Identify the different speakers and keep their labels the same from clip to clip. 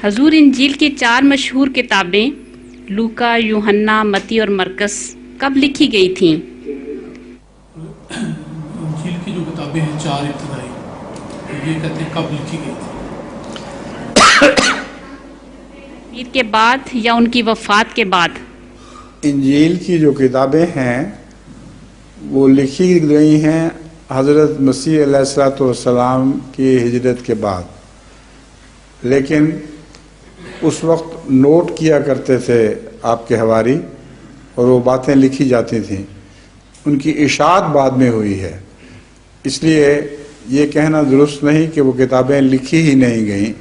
Speaker 1: حضور انجیل کی 4 مشہور کتابیں لوکا، یوحنا، متی اور مرکز کب لکھی گئی تھیں؟
Speaker 2: انجیل کی جو کتابیں ہیں 4 ابتدائی، یہ کہتے ہیں کب لکھی گئی تھی؟
Speaker 1: عید کے بعد یا ان کی وفات کے بعد؟
Speaker 3: انجیل کی جو کتابیں ہیں وہ لکھی گئی ہیں حضرت مسیح علیہ الصلوۃ والسلام کی ہجرت کے بعد، لیکن اس وقت نوٹ کیا کرتے تھے آپ کے حواری اور وہ باتیں لکھی جاتی تھیں. ان کی اشاعت بعد میں ہوئی ہے، اس لیے یہ کہنا درست نہیں کہ وہ کتابیں لکھی ہی نہیں گئیں.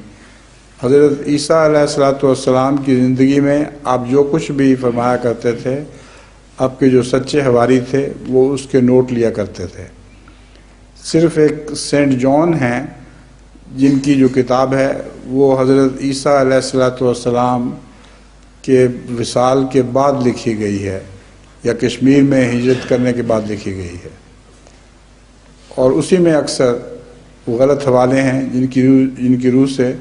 Speaker 3: حضرت عیسیٰ علیہ الصلوۃ والسلام کی زندگی میں آپ جو کچھ بھی فرمایا کرتے تھے، آپ کے جو سچے حواری تھے وہ اس کے نوٹ لیا کرتے تھے. صرف ایک سینٹ جان ہیں جن کی جو کتاب ہے وہ حضرت عیسیٰ علیہ الصلوۃ والسلام کے وصال کے بعد لکھی گئی ہے، یا کشمیر میں ہجرت کرنے کے بعد لکھی گئی ہے، اور اسی میں اکثر وہ غلط حوالے ہیں جن کی روح سے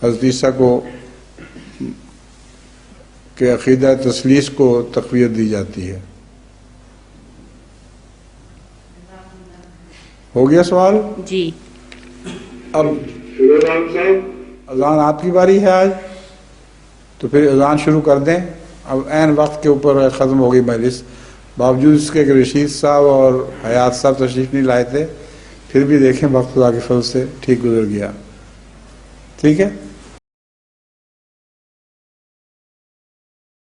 Speaker 3: حضرت عیسیٰ کو کہ عقیدہ تثلیث کو تقویت دی جاتی ہے. ہو گیا سوال؟
Speaker 1: جی.
Speaker 3: اب اذان آپ کی باری ہے آج، تو پھر اذان شروع کر دیں. اب عین وقت کے اوپر ختم ہو گئی مجلس، باوجود اس کے کہ رشید صاحب اور حیات صاحب تشریف نہیں لائے تھے، پھر بھی دیکھیں وقت خدا کے فضل سے ٹھیک گزر گیا. ٹھیک ہے.